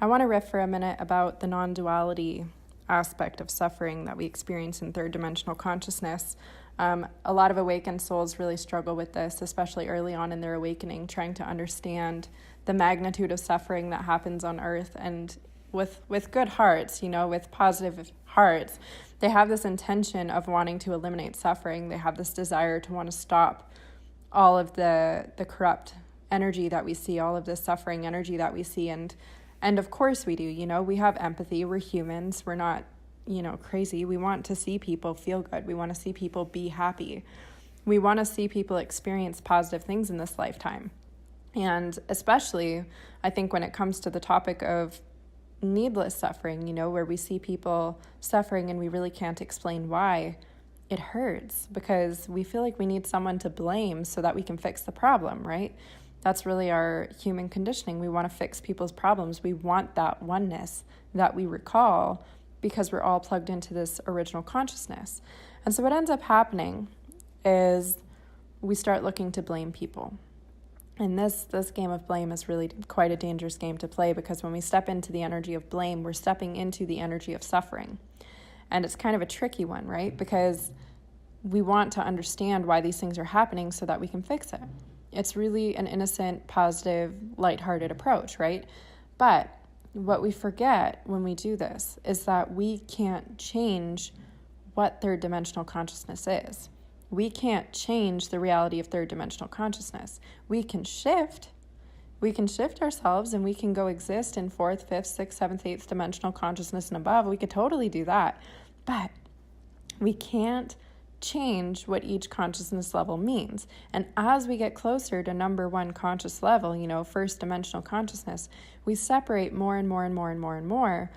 I want to riff for a minute about the non-duality aspect of suffering that we experience in third dimensional consciousness. A lot of awakened souls really struggle with this, especially early on in their awakening, trying to understand the magnitude of suffering that happens on earth. And with good hearts, with positive hearts, they have this intention of wanting to eliminate suffering. They have this desire to want to stop all of the corrupt energy that we see, all of the suffering energy that we see. And of course we do, we have empathy. We're humans. We're not, crazy. We want to see people feel good. We want to see people be happy. We want to see people experience positive things in this lifetime. And especially, I think when it comes to the topic of needless suffering, where we see people suffering and we really can't explain why, it hurts because we feel like we need someone to blame so that we can fix the problem, right? That's really our human conditioning. We want to fix people's problems. We want that oneness that we recall because we're all plugged into this original consciousness. And so what ends up happening is we start looking to blame people. And this game of blame is really quite a dangerous game to play, because when we step into the energy of blame, we're stepping into the energy of suffering. And it's kind of a tricky one, right? Because we want to understand why these things are happening so that we can fix it. It's really an innocent, positive, lighthearted approach, right? But what we forget when we do this is that we can't change what third dimensional consciousness is. We can't change the reality of third dimensional consciousness. We can shift ourselves, and we can go exist in fourth, fifth, sixth, seventh, eighth dimensional consciousness and above. We could totally do that. But we can't change what each consciousness level means. And as we get closer to number one conscious level, first dimensional consciousness, we separate more and more and more and more and more,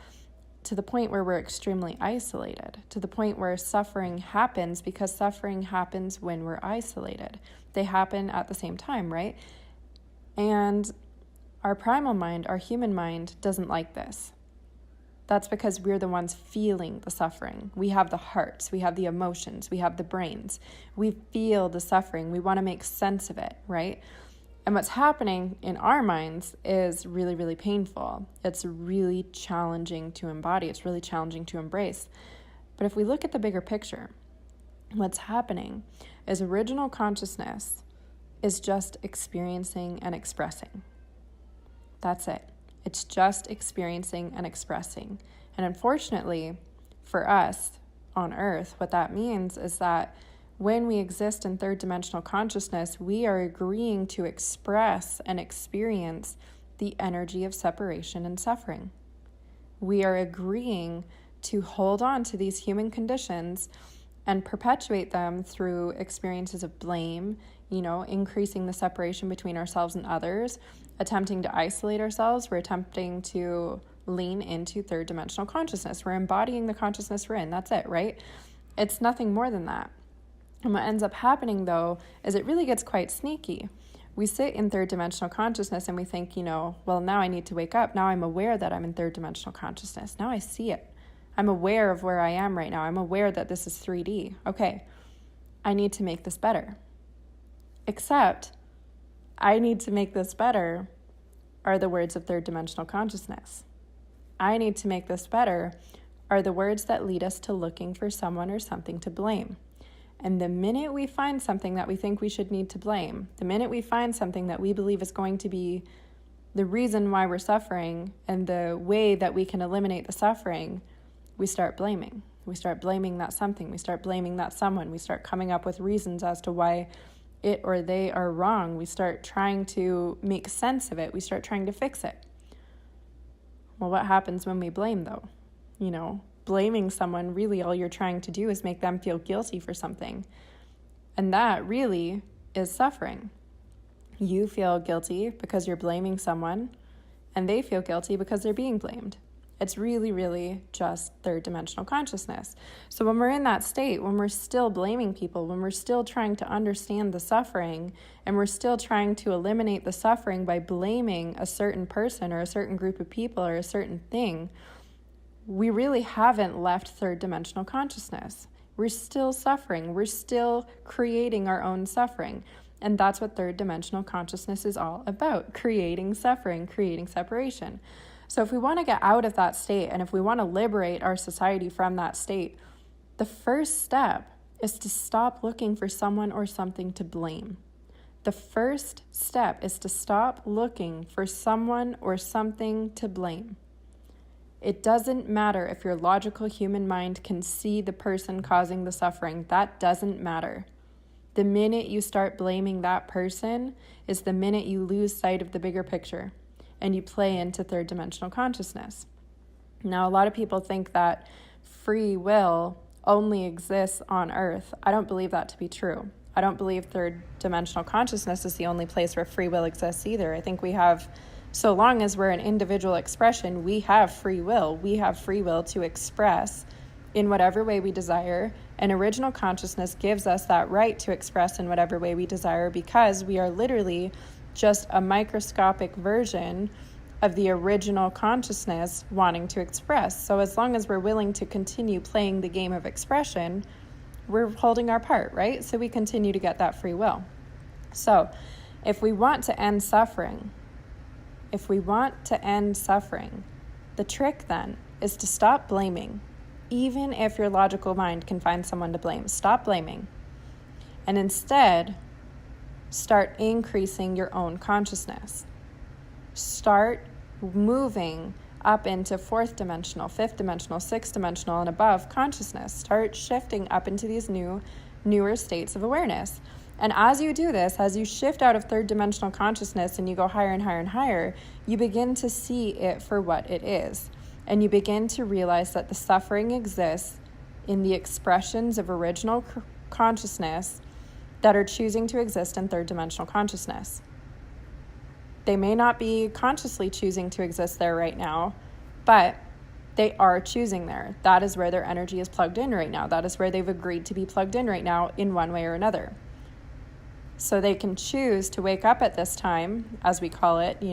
to the point where we're extremely isolated, to the point where suffering happens, because suffering happens when we're isolated. They happen at the same time, right? And our primal mind, our human mind, doesn't like this. That's because we're the ones feeling the suffering. We have the hearts, we have the emotions, we have the brains. We feel the suffering. We want to make sense of it, right? And what's happening in our minds is really, really painful. It's really challenging to embody. It's really challenging to embrace. But if we look at the bigger picture, what's happening is original consciousness is just experiencing and expressing. That's it. It's just experiencing and expressing. And unfortunately, for us on Earth, what that means is that when we exist in third dimensional consciousness, we are agreeing to express and experience the energy of separation and suffering. We are agreeing to hold on to these human conditions and perpetuate them through experiences of blame, increasing the separation between ourselves and others, attempting to isolate ourselves. We're attempting to lean into third dimensional consciousness. We're embodying the consciousness we're in. That's it, right? It's nothing more than that. And what ends up happening, though, is it really gets quite sneaky. We sit in third dimensional consciousness and we think, well, now I need to wake up. Now I'm aware that I'm in third dimensional consciousness. Now I see it. I'm aware of where I am right now. I'm aware that this is 3D. Okay, I need to make this better. Except, I need to make this better are the words of third dimensional consciousness. I need to make this better are the words that lead us to looking for someone or something to blame. And the minute we find something that we think we should need to blame, the minute we find something that we believe is going to be the reason why we're suffering and the way that we can eliminate the suffering, we start blaming. We start blaming that something. We start blaming that someone. We start coming up with reasons as to why it or they are wrong. We start trying to make sense of it. We start trying to fix it. Well, what happens when we blame, though? Blaming someone, really all you're trying to do is make them feel guilty for something. And that really is suffering. You feel guilty because you're blaming someone, and they feel guilty because they're being blamed. It's really, really just third dimensional consciousness. So when we're in that state, when we're still blaming people, when we're still trying to understand the suffering, and we're still trying to eliminate the suffering by blaming a certain person or a certain group of people or a certain thing, we really haven't left third dimensional consciousness. We're still suffering. We're still creating our own suffering. And that's what third dimensional consciousness is all about, creating suffering, creating separation. So if we want to get out of that state, and if we want to liberate our society from that state, the first step is to stop looking for someone or something to blame. The first step is to stop looking for someone or something to blame. It doesn't matter if your logical human mind can see the person causing the suffering. That doesn't matter. The minute you start blaming that person is the minute you lose sight of the bigger picture and you play into third dimensional consciousness. Now, a lot of people think that free will only exists on Earth. I don't believe that to be true. I don't believe third dimensional consciousness is the only place where free will exists either. I think we have, so long as we're an individual expression, we have free will. We have free will to express in whatever way we desire, and original consciousness gives us that right to express in whatever way we desire because we are literally just a microscopic version of the original consciousness wanting to express. So as long as we're willing to continue playing the game of expression, we're holding our part, right? So we continue to get that free will. So if we want to end suffering, the trick then is to stop blaming. Even if your logical mind can find someone to blame, stop blaming. And instead, start increasing your own consciousness. Start moving up into fourth dimensional, fifth dimensional, sixth dimensional, and above consciousness. Start shifting up into these newer states of awareness. And as you do this, as you shift out of third dimensional consciousness and you go higher and higher and higher, you begin to see it for what it is. And you begin to realize that the suffering exists in the expressions of original consciousness that are choosing to exist in third dimensional consciousness. They may not be consciously choosing to exist there right now, but they are choosing there. That is where their energy is plugged in right now. That is where they've agreed to be plugged in right now in one way or another. So they can choose to wake up at this time, as we call it,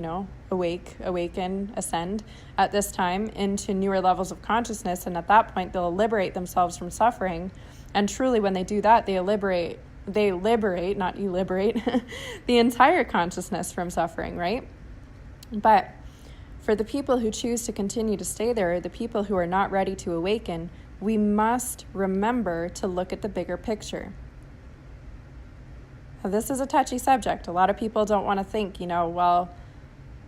awaken, ascend at this time into newer levels of consciousness. And at that point, they'll liberate themselves from suffering. And truly, when they do that, they liberate, not you liberate, the entire consciousness from suffering, right? But for the people who choose to continue to stay there, the people who are not ready to awaken, we must remember to look at the bigger picture. Now, this is a touchy subject. A lot of people don't want to think, well,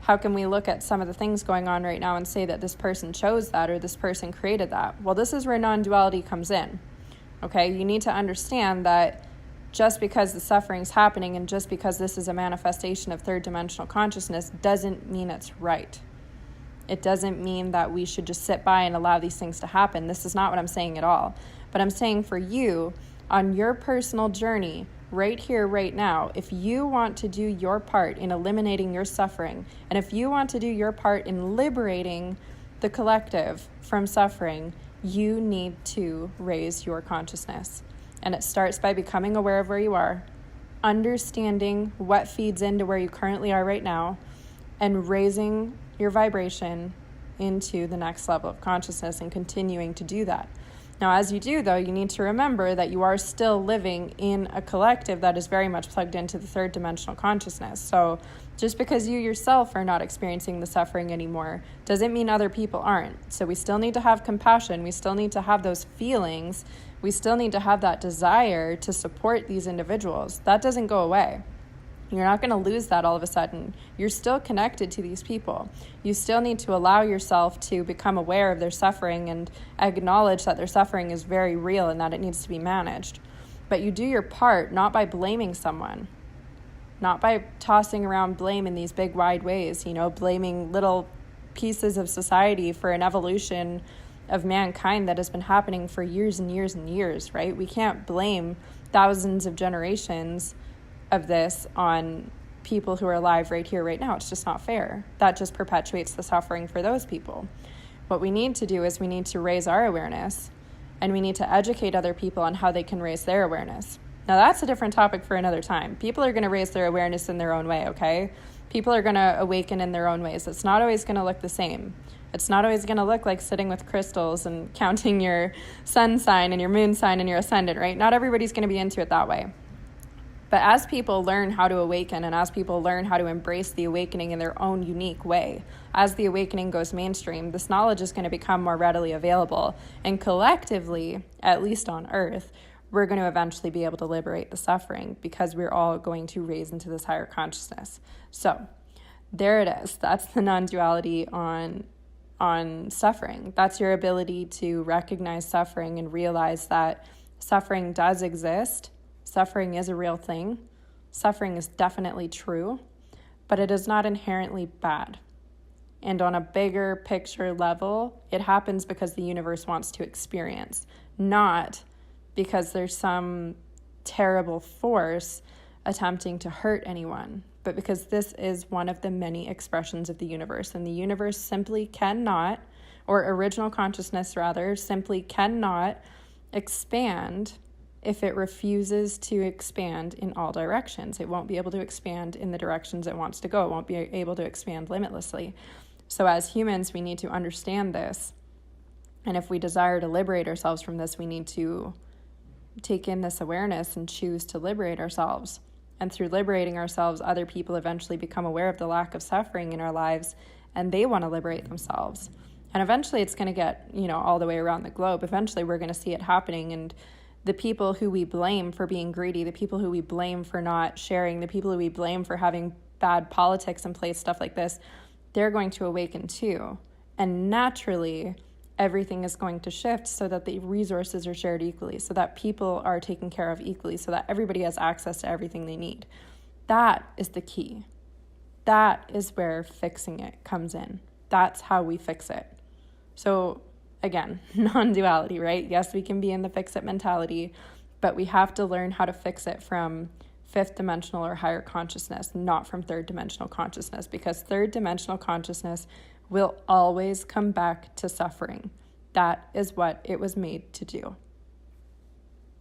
how can we look at some of the things going on right now and say that this person chose that or this person created that? Well, this is where non-duality comes in. Okay, you need to understand that just because the suffering's happening and just because this is a manifestation of third dimensional consciousness doesn't mean it's right. It doesn't mean that we should just sit by and allow these things to happen. This is not what I'm saying at all. But I'm saying for you, on your personal journey, right here, right now, if you want to do your part in eliminating your suffering, and if you want to do your part in liberating the collective from suffering, you need to raise your consciousness. And it starts by becoming aware of where you are, understanding what feeds into where you currently are right now, and raising your vibration into the next level of consciousness and continuing to do that. Now, as you do, though, you need to remember that you are still living in a collective that is very much plugged into the third dimensional consciousness. So just because you yourself are not experiencing the suffering anymore doesn't mean other people aren't. So we still need to have compassion. We still need to have those feelings. We still need to have that desire to support these individuals. That doesn't go away. You're not going to lose that all of a sudden. You're still connected to these people. You still need to allow yourself to become aware of their suffering and acknowledge that their suffering is very real and that it needs to be managed. But you do your part not by blaming someone, not by tossing around blame in these big wide ways, blaming little pieces of society for an evolution of mankind that has been happening for years and years and years, right? We can't blame thousands of generations of this on people who are alive right here, right now. It's just not fair. That just perpetuates the suffering for those people. What we need to do is we need to raise our awareness, and we need to educate other people on how they can raise their awareness. Now, that's a different topic for another time. People are going to raise their awareness in their own way, okay? People are going to awaken in their own ways. It's not always going to look the same. It's not always going to look like sitting with crystals and counting your sun sign and your moon sign and your ascendant, right? Not everybody's going to be into it that way. But as people learn how to awaken and as people learn how to embrace the awakening in their own unique way, as the awakening goes mainstream, this knowledge is going to become more readily available. And collectively, at least on Earth, we're going to eventually be able to liberate the suffering because we're all going to raise into this higher consciousness. So there it is. That's the non-duality on suffering. That's your ability to recognize suffering and realize that suffering does exist. Suffering is a real thing. Suffering is definitely true, but it is not inherently bad. And on a bigger picture level, it happens because the universe wants to experience, not because there's some terrible force attempting to hurt anyone, but because this is one of the many expressions of the universe. And the universe simply cannot, or original consciousness rather, simply cannot expand if it refuses to expand in all directions. It won't be able to expand in the directions it wants to go. It won't be able to expand limitlessly. So as humans, we need to understand this. And if we desire to liberate ourselves from this, we need to take in this awareness and choose to liberate ourselves. And through liberating ourselves, other people eventually become aware of the lack of suffering in our lives, and they want to liberate themselves. And eventually it's going to get, all the way around the globe. Eventually we're going to see it happening, and the people who we blame for being greedy, the people who we blame for not sharing, the people who we blame for having bad politics in place, stuff like this, they're going to awaken too. And naturally, everything is going to shift so that the resources are shared equally, so that people are taken care of equally, so that everybody has access to everything they need. That is the key. That is where fixing it comes in. That's how we fix it. So again, non-duality, right? Yes, we can be in the fix-it mentality, but we have to learn how to fix it from fifth dimensional or higher consciousness, not from third dimensional consciousness, because third dimensional consciousness will always come back to suffering. That is what it was made to do.